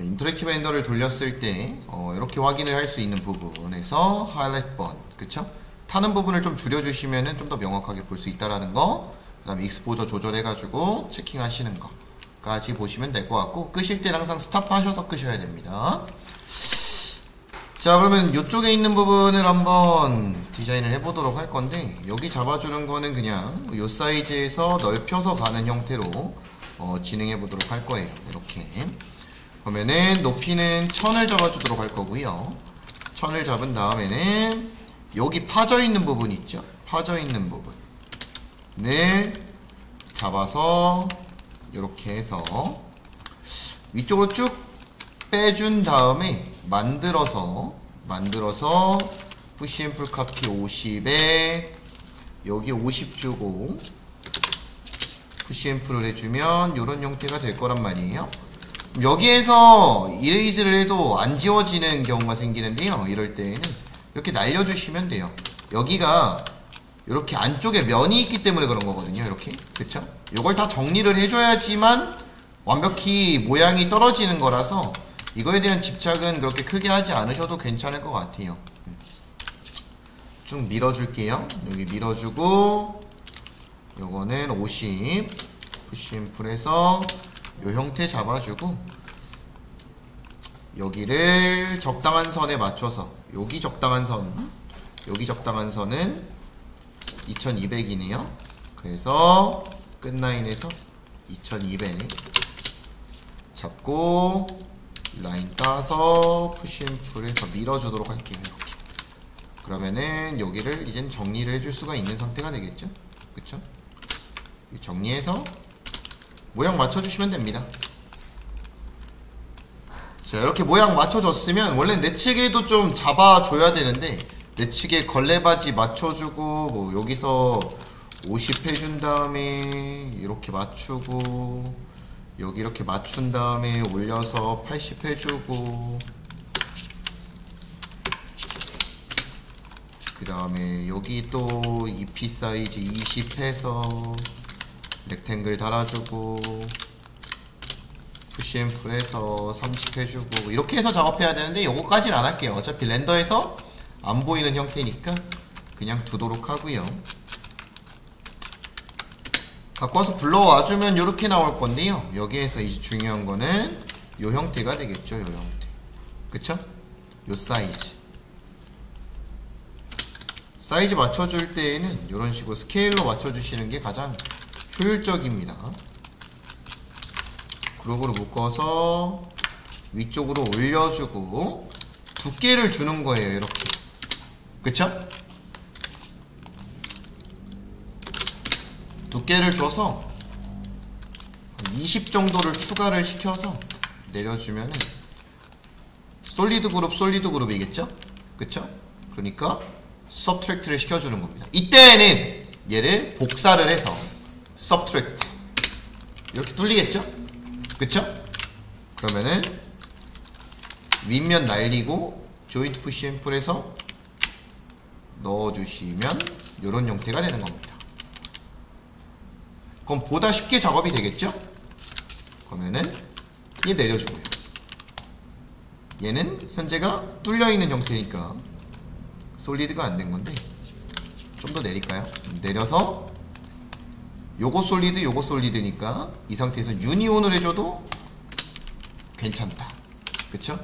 인터랙티브 렌더를 돌렸을 때 이렇게 확인을 할 수 있는 부분에서 하이라이트 번, 그쵸? 타는 부분을 좀 줄여주시면은 좀 더 명확하게 볼 수 있다라는 거, 그 다음에 익스포저 조절해가지고 체킹하시는 거까지 보시면 될 것 같고, 끄실 때는 항상 스탑 하셔서 끄셔야 됩니다. 자, 그러면 이쪽에 있는 부분을 한번 디자인을 해보도록 할 건데, 여기 잡아주는 거는 그냥 이 사이즈에서 넓혀서 가는 형태로 진행해 보도록 할 거예요. 이렇게. 그러면은 높이는 1000을 잡아주도록 할 거고요. 1000을 잡은 다음에는 여기 파져 있는 부분 있죠? 파져 있는 부분을 잡아서 이렇게 해서 위쪽으로 쭉 빼준 다음에 만들어서 푸시 앤 풀 카피 50에 여기 50 주고 푸시 앤 풀을 해주면 이런 형태가 될 거란 말이에요. 여기에서 이레이즈를 해도 안 지워지는 경우가 생기는데요. 이럴 때에는 이렇게 날려주시면 돼요. 여기가 이렇게 안쪽에 면이 있기 때문에 그런 거거든요. 이렇게, 그쵸? 이걸 다 정리를 해줘야지만 완벽히 모양이 떨어지는 거라서 이거에 대한 집착은 그렇게 크게 하지 않으셔도 괜찮을 것 같아요. 쭉 밀어줄게요. 여기 밀어주고 요거는 50 푸시 앤 풀에서 요 형태 잡아주고 여기를 적당한 선에 맞춰서 여기 적당한 선은 2200이네요. 그래서 끝라인에서 2200 잡고 라인 따서 푸시 앤 풀에서 밀어주도록 할게요. 이렇게. 그러면은 여기를 이젠 정리를 해줄 수가 있는 상태가 되겠죠? 그쵸? 정리해서 모양 맞춰주시면 됩니다. 자, 이렇게 모양 맞춰줬으면 원래 내측에도 좀 잡아줘야 되는데 내측에 걸레바지 맞춰주고 뭐 여기서 50 해준 다음에 이렇게 맞추고 여기 이렇게 맞춘 다음에 올려서 80 해주고 그 다음에 여기 또 EP 사이즈 20 해서 렉탱글 달아주고 푸시 앤 풀에서 30 해주고 이렇게 해서 작업해야 되는데 요거까지는 안 할게요. 어차피 렌더에서 안 보이는 형태니까 그냥 두도록 하고요. 갖고 와서 불러와주면 요렇게 나올 건데요. 여기에서 이제 중요한 거는 요 형태가 되겠죠. 요 형태. 그쵸? 요 사이즈 맞춰줄 때에는 이런 식으로 스케일로 맞춰주시는 게 가장 효율적입니다. 그룹으로 묶어서 위쪽으로 올려주고 두께를 주는 거예요. 이렇게. 그쵸? 두께를 줘서 20 정도를 추가를 시켜서 내려주면은 솔리드 그룹이겠죠? 그쵸? 그러니까 서브트랙트를 시켜주는 겁니다. 이때는 얘를 복사를 해서 서브트랙트 이렇게 뚫리겠죠? 그쵸? 그러면은 윗면 날리고 조인트 푸시 앤 풀에서 넣어주시면 이런 형태가 되는 겁니다. 그럼 보다 쉽게 작업이 되겠죠? 그러면은 얘 내려주고요. 얘는 현재가 뚫려있는 형태니까 솔리드가 안 된 건데 좀 더 내릴까요? 내려서 요거 솔리드 요거 솔리드니까 이 상태에서 유니온을 해줘도 괜찮다. 그쵸?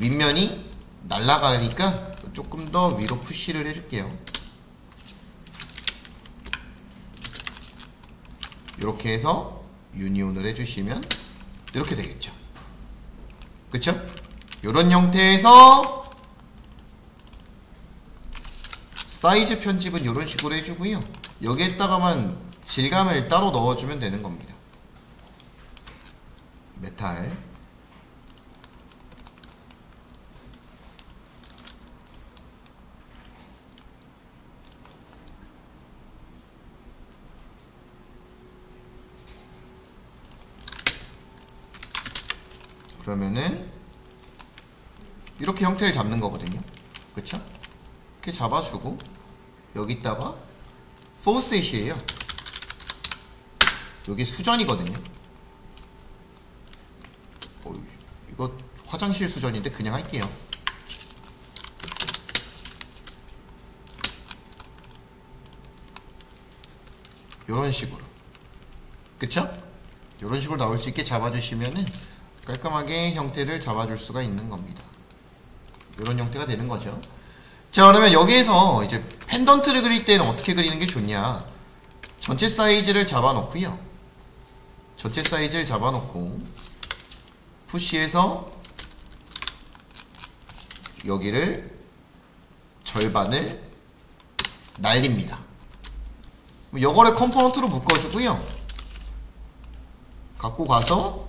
윗면이 날아가니까 조금 더 위로 푸시를 해줄게요. 이렇게 해서 유니온을 해주시면 이렇게 되겠죠. 그쵸? 이런 형태에서 사이즈 편집은 이런 식으로 해주고요. 여기에다가만 질감을 따로 넣어주면 되는 겁니다. 메탈 그러면은 이렇게 형태를 잡는 거거든요. 그쵸? 이렇게 잡아주고 여기다가 포셋이에요. 여기 수전이거든요. 어이. 이거 화장실 수전인데 그냥 할게요. 요런 식으로. 그쵸? 요런 식으로 나올 수 있게 잡아주시면은 깔끔하게 형태를 잡아줄 수가 있는 겁니다. 요런 형태가 되는 거죠. 자, 그러면 여기에서 이제 펜던트를 그릴 때는 어떻게 그리는 게 좋냐. 전체 사이즈를 잡아놓고요. 전체 사이즈를 잡아놓고 푸시해서 여기를 절반을 날립니다. 요거를 컴포넌트로 묶어주고요. 갖고 가서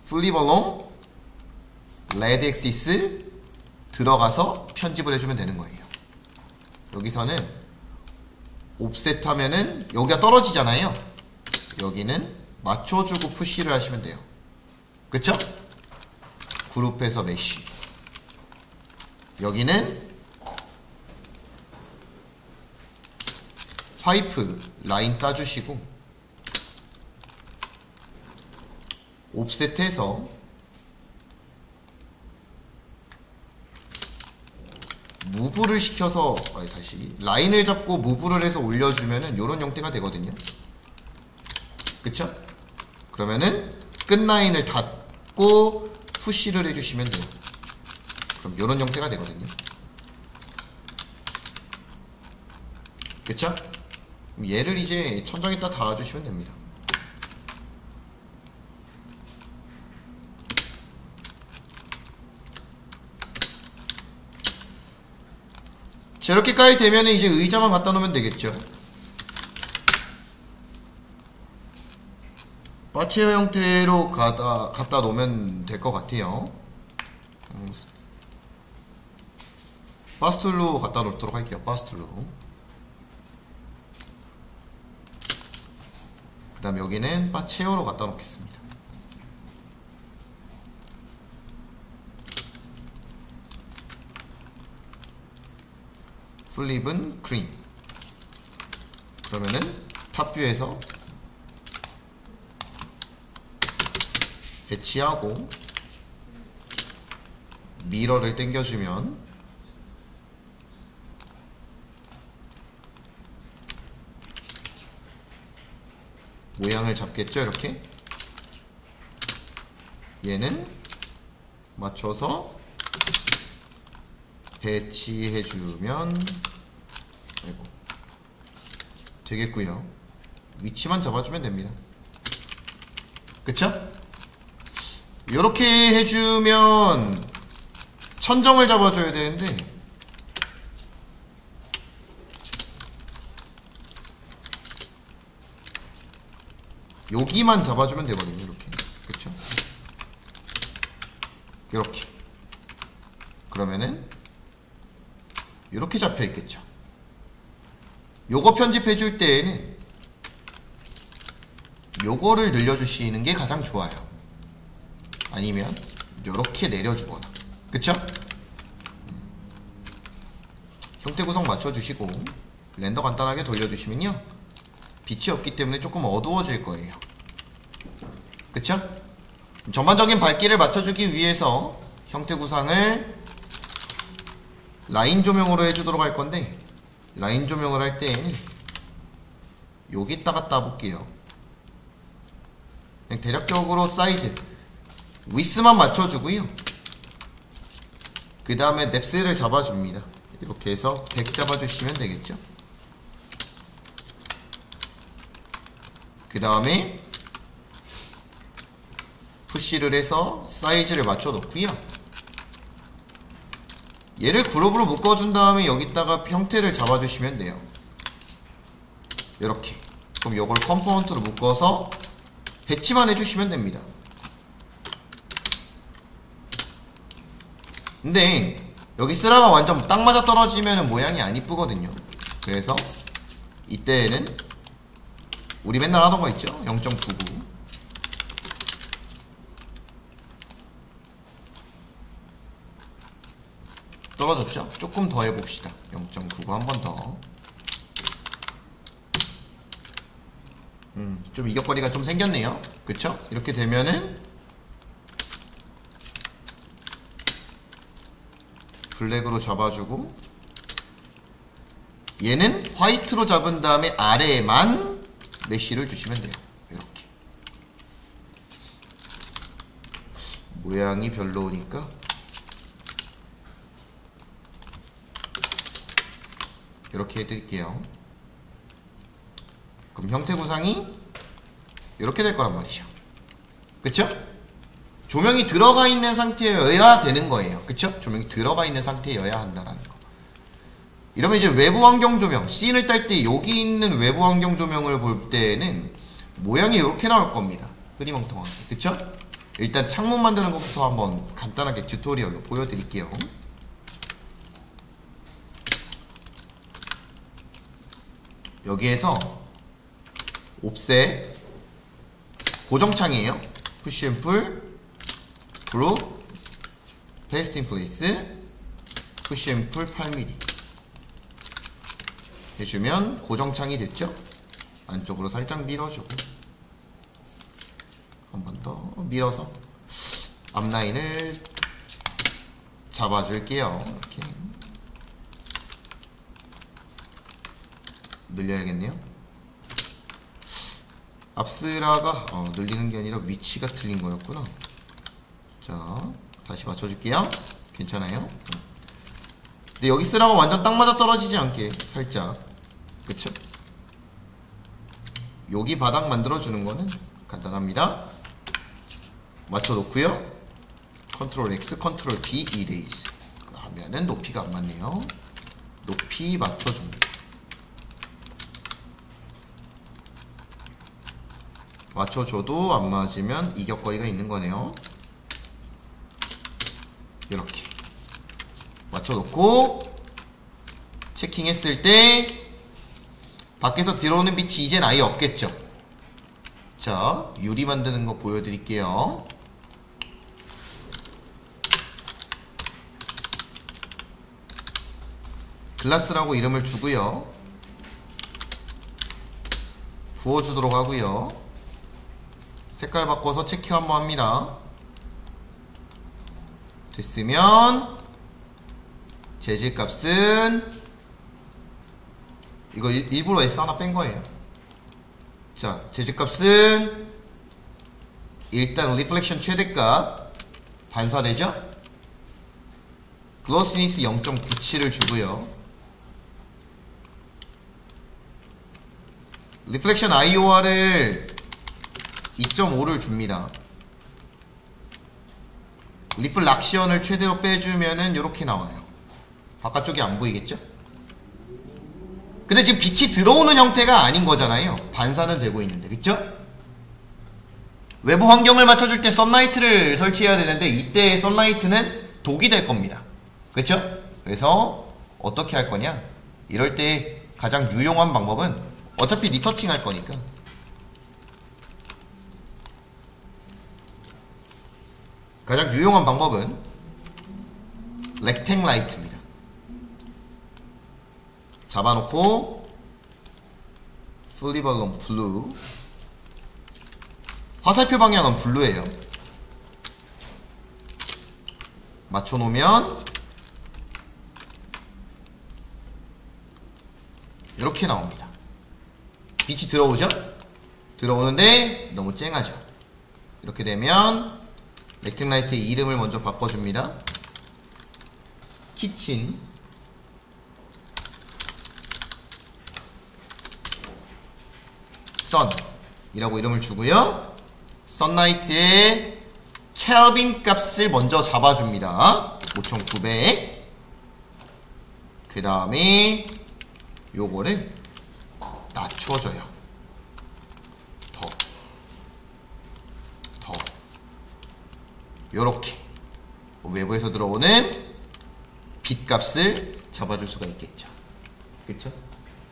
flip along red axis 들어가서 편집을 해주면 되는 거예요. 여기서는 옵셋 하면은 여기가 떨어지잖아요. 여기는 맞춰주고 푸시를 하시면 돼요. 그쵸? 그룹해서 메쉬. 여기는 파이프 라인 따주시고 옵셋해서 무브를 시켜서 다시 라인을 잡고 무브를 해서 올려주면은 요런 형태가 되거든요. 그쵸? 그러면은 끝 라인을 닫고 푸시를 해주시면 돼요. 그럼 요런 형태가 되거든요. 그쵸? 그럼 얘를 이제 천장에다 닿아주시면 됩니다. 자, 이렇게까지 되면은 이제 의자만 갖다 놓으면 되겠죠. 바체어 형태로 갖다 놓으면 될 것 같아요. 바스툴로 갖다 놓도록 할게요. 바스툴로. 그 다음 여기는 바체어로 갖다 놓겠습니다. 플립은 그린. 그러면은 탑뷰에서 배치하고 미러를 당겨주면 모양을 잡겠죠. 이렇게 얘는 맞춰서 배치해주면 되겠고요. 위치만 잡아주면 됩니다. 그쵸? 요렇게 해주면 천정을 잡아줘야 되는데 여기만 잡아주면 되거든요. 이렇게. 그쵸? 요렇게. 그러면은 요렇게 잡혀 있겠죠. 요거 편집해줄 때에는 요거를 늘려주시는 게 가장 좋아요. 아니면 요렇게 내려주거나. 그쵸? 형태 구성 맞춰주시고 렌더 간단하게 돌려주시면요 빛이 없기 때문에 조금 어두워질 거예요. 그쵸? 전반적인 밝기를 맞춰주기 위해서 형태 구상을 라인 조명으로 해주도록 할 건데, 라인 조명을 할 때에는 여기다가 따볼게요. 그냥 대략적으로 사이즈 위스만 맞춰주고요. 그 다음에 넵스를 잡아줍니다. 이렇게 해서 100 잡아주시면 되겠죠. 그 다음에 푸시를 해서 사이즈를 맞춰 놓고요. 얘를 그룹으로 묶어준 다음에 여기다가 형태를 잡아주시면 돼요. 이렇게. 그럼 요걸 컴포넌트로 묶어서 배치만 해주시면 됩니다. 근데 여기 쓰라가 완전 딱 맞아 떨어지면 모양이 안 이쁘거든요. 그래서 이때에는 우리 맨날 하던 거 있죠? 0.99 떨어졌죠? 조금 더 해봅시다. 0.99 한 번 더. 좀 이격거리가 좀 생겼네요. 그쵸? 이렇게 되면은 블랙으로 잡아주고, 얘는 화이트로 잡은 다음에 아래에만 메쉬를 주시면 돼요. 이렇게. 모양이 별로니까 이렇게 해드릴게요. 그럼 형태 구상이 이렇게 될 거란 말이죠. 그쵸? 조명이 들어가 있는 상태여야 되는 거예요. 그쵸? 조명이 들어가 있는 상태여야 한다라는 거. 이러면 이제 외부 환경 조명, 씬을 딸 때 여기 있는 외부 환경 조명을 볼 때는 모양이 이렇게 나올 겁니다. 흐리멍텅하게. 그쵸? 일단 창문 만드는 것부터 한번 간단하게 튜토리얼로 보여드릴게요. 여기에서 옵셋 고정창이에요. 푸시 앤 풀, 그룹, 페이스트 인 플레이스, 푸시 앤 풀 8mm 해주면 고정창이 됐죠? 안쪽으로 살짝 밀어주고 한 번 더 밀어서 앞라인을 잡아줄게요. 이렇게 늘려야겠네요. 앞스라가 늘리는 게 아니라 위치가 틀린 거였구나. 자, 다시 맞춰줄게요. 괜찮아요? 근데 여기 쓰라가 완전 딱 맞아 떨어지지 않게 살짝, 그쵸? 여기 바닥 만들어주는 거는 간단합니다. 맞춰놓고요. 컨트롤 X, 컨트롤 B, 이레이즈 하면은 높이가 안 맞네요. 높이 맞춰줍니다. 맞춰줘도 안 맞으면 이격거리가 있는 거네요. 이렇게 맞춰놓고 체킹했을 때 밖에서 들어오는 빛이 이젠 아예 없겠죠. 자, 유리 만드는 거 보여드릴게요. 글라스라고 이름을 주고요. 부어주도록 하고요. 색깔 바꿔서 체크 한번 합니다. 됐으면 재질 값은 이거 일부러 S 하나 뺀 거예요. 자, 재질 값은 일단 리플렉션 최대값 반사되죠? 글로시니스 0.97을 주고요. 리플렉션 IOR을 2.5를 줍니다. 리플락션을 최대로 빼주면은 이렇게 나와요. 바깥쪽이 안 보이겠죠? 근데 지금 빛이 들어오는 형태가 아닌 거잖아요. 반사는 되고 있는데, 그쵸? 외부 환경을 맞춰줄 때 썬라이트를 설치해야 되는데 이때 썬라이트는 독이 될 겁니다. 그쵸? 그래서 어떻게 할 거냐? 이럴 때 가장 유용한 방법은 어차피 리터칭 할 거니까 가장 유용한 방법은 렉탱 라이트입니다. 잡아놓고 플리발론 블루, 화살표 방향은 블루예요. 맞춰놓으면 이렇게 나옵니다. 빛이 들어오죠? 들어오는데 너무 쨍하죠? 이렇게 되면 렉탱 라이트의 이름을 먼저 바꿔줍니다. 키친 선이라고 이름을 주고요. 선라이트의 켈빈 값을 먼저 잡아줍니다. 5900. 그 다음에 요거를 낮춰줘요. 더 요렇게 외부에서 들어오는 빛 값을 잡아줄 수가 있겠죠. 그쵸?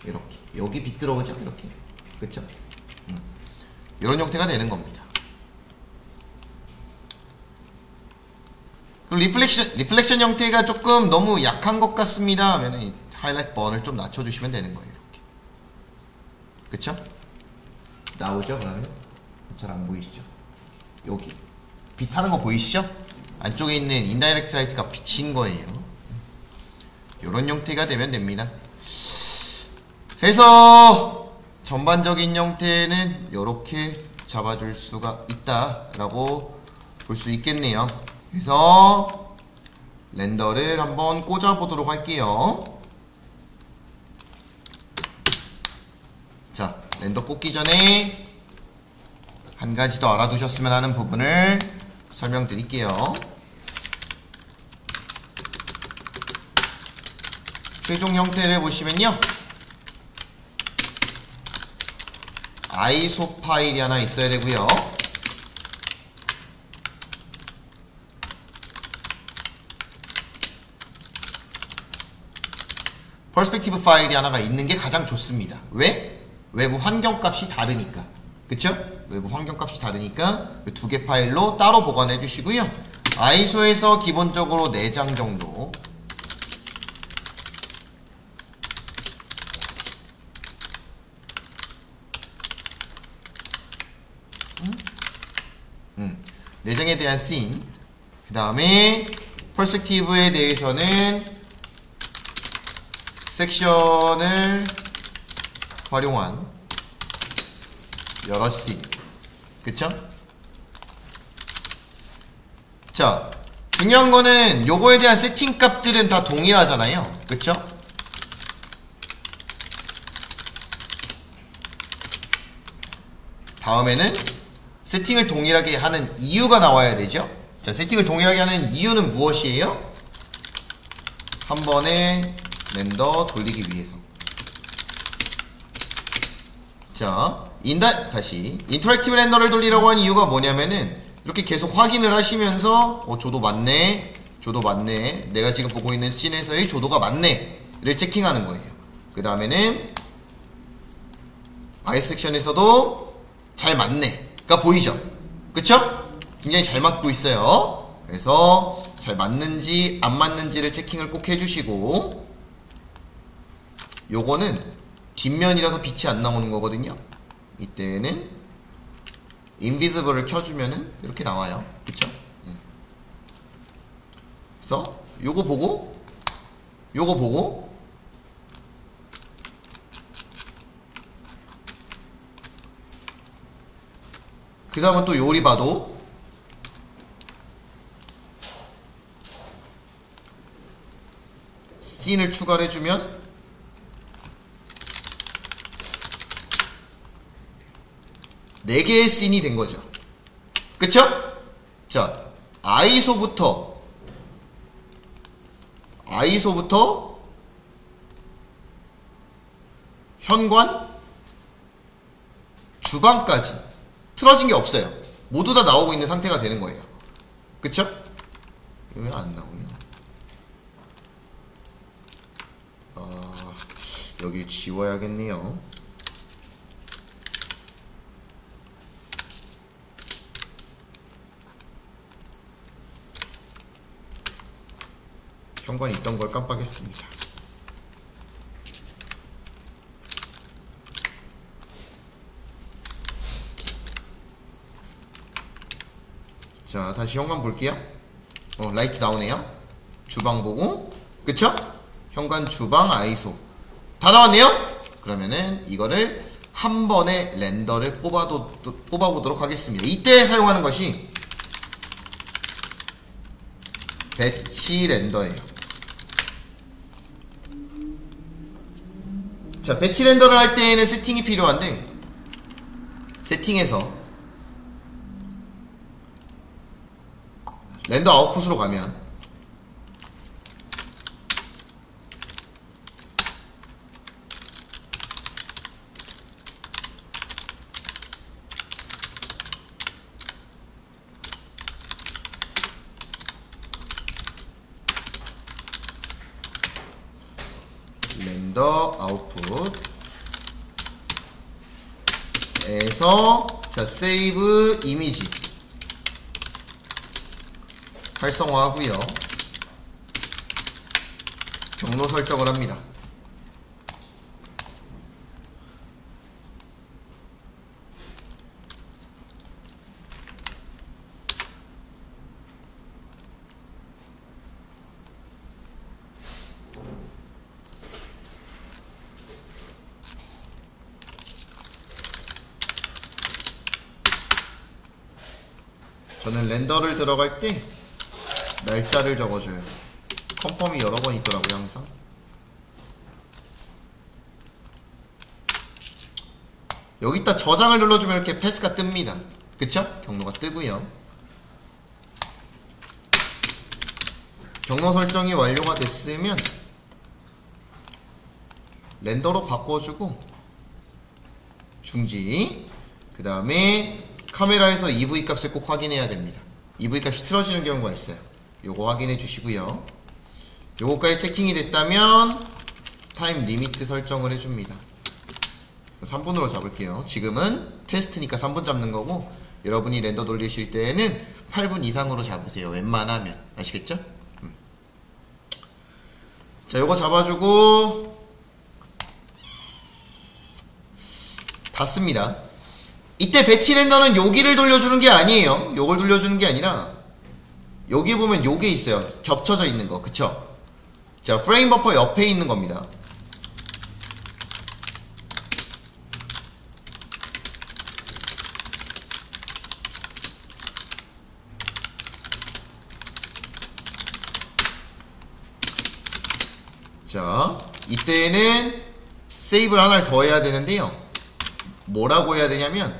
이렇게 여기 빛 들어오죠? 이렇게. 그쵸? 이런 형태가 되는 겁니다. 그럼 리플렉션 형태가 조금 너무 약한 것 같습니다 하면 하이라이트 번을 좀 낮춰주시면 되는 거예요. 이렇게. 그쵸? 나오죠? 그러면? 잘 안 보이시죠? 여기 빛 하는 거 보이시죠? 안쪽에 있는 인다이렉트 라이트가 비친 거예요. 이런 형태가 되면 됩니다. 해서 전반적인 형태는 이렇게 잡아줄 수가 있다라고 볼 수 있겠네요. 그래서 렌더를 한번 꽂아 보도록 할게요. 자, 렌더 꽂기 전에 한 가지 더 알아두셨으면 하는 부분을 설명드릴게요. 최종 형태를 보시면요, ISO 파일이 하나 있어야 되고요. 퍼스펙티브 파일이 하나가 있는 게 가장 좋습니다. 왜? 외부 환경값이 다르니까. 그쵸? 외부 환경값이 다르니까 두 개 파일로 따로 보관해 주시고요. ISO에서 기본적으로 4장 정도 내장에 대한 씬, 그 다음에 퍼스펙티브에 대해서는 섹션을 활용한 여러 씬. 그쵸? 자, 중요한 거는 요거에 대한 세팅 값들은 다 동일하잖아요. 그쵸? 다음에는 세팅을 동일하게 하는 이유가 나와야 되죠. 자, 세팅을 동일하게 하는 이유는 무엇이에요? 한 번에 렌더 돌리기 위해서. 자, 다시 인터랙티브 렌더를 돌리라고 하는 이유가 뭐냐면은 이렇게 계속 확인을 하시면서 조도 맞네, 조도 맞네, 내가 지금 보고 있는 씬에서의 조도가 맞네를 체킹하는 거예요. 그 다음에는 아이 섹션에서도 잘 맞네가 보이죠? 그쵸? 굉장히 잘 맞고 있어요. 그래서 잘 맞는지 안 맞는지를 체킹을 꼭 해주시고, 요거는 뒷면이라서 빛이 안 나오는 거거든요. 이때는 인비지블을 켜주면은 이렇게 나와요. 그쵸? 그래서 요거 보고 그 다음은 또 요리 봐도 씬을 추가를 해주면 네 개의 씬이 된 거죠. 그쵸? 자, ISO부터 현관, 주방까지 틀어진 게 없어요. 모두 다 나오고 있는 상태가 되는 거예요. 그쵸? 이거 왜 안 나오냐? 여기 지워야겠네요. 현관이 있던 걸 깜빡했습니다. 자, 다시 현관 볼게요. 라이트 나오네요. 주방 보고, 그쵸? 현관, 주방, 아이소 다 나왔네요? 그러면은 이거를 한 번에 렌더를 뽑아보도록 하겠습니다. 이때 사용하는 것이 배치 렌더예요. 자, 배치 렌더를 할 때에는 세팅이 필요한데, 세팅에서 렌더 아웃풋으로 가면 렌더 아웃풋에서 자, 세이브 이미지 활성화하고요. 경로 설정을 합니다. 저는 렌더를 들어갈 때 날짜를 적어줘요. 컨펌이 여러 번 있더라고요, 항상. 여기다 저장을 눌러주면 이렇게 패스가 뜹니다. 그쵸? 경로가 뜨고요. 경로 설정이 완료가 됐으면 렌더로 바꿔주고 중지, 그 다음에 카메라에서 EV 값을 꼭 확인해야 됩니다. EV 값이 틀어지는 경우가 있어요. 요거 확인해 주시고요. 요거까지 체킹이 됐다면 타임 리미트 설정을 해줍니다. 3분으로 잡을게요. 지금은 테스트니까 3분 잡는 거고, 여러분이 렌더 돌리실 때에는 8분 이상으로 잡으세요. 웬만하면. 아시겠죠? 자, 요거 잡아주고 닫습니다. 이때 배치 렌더는 여기를 돌려주는 게 아니에요. 요걸 돌려주는 게 아니라 여기 보면 요게 있어요. 겹쳐져 있는 거. 그쵸? 자, 프레임 버퍼 옆에 있는 겁니다. 자, 이때는 세이브를 하나를 더 해야 되는데요. 뭐라고 해야 되냐면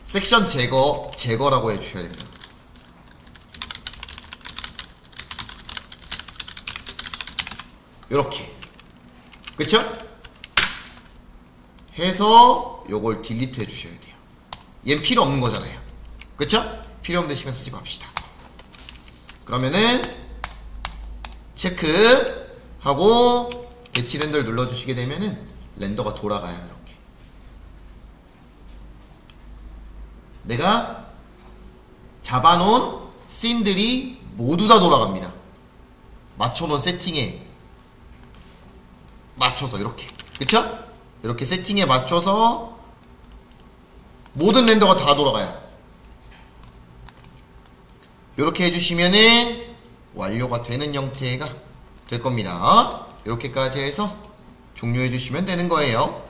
섹션 제거라고 해주셔야 됩니다. 요렇게. 그쵸? 해서 요걸 딜리트 해주셔야 돼요. 얘는 필요 없는 거잖아요. 그쵸? 필요 없는 시간 쓰지 맙시다. 그러면은 체크 하고 배치 렌더를 눌러주시게 되면은 렌더가 돌아가요. 이렇게 내가 잡아놓은 씬들이 모두 다 돌아갑니다. 맞춰놓은 세팅에 맞춰서 이렇게, 그쵸? 이렇게 세팅에 맞춰서 모든 렌더가 다 돌아가요. 이렇게 해주시면은 완료가 되는 형태가 될 겁니다. 이렇게까지 해서 종료해 주시면 되는 거예요.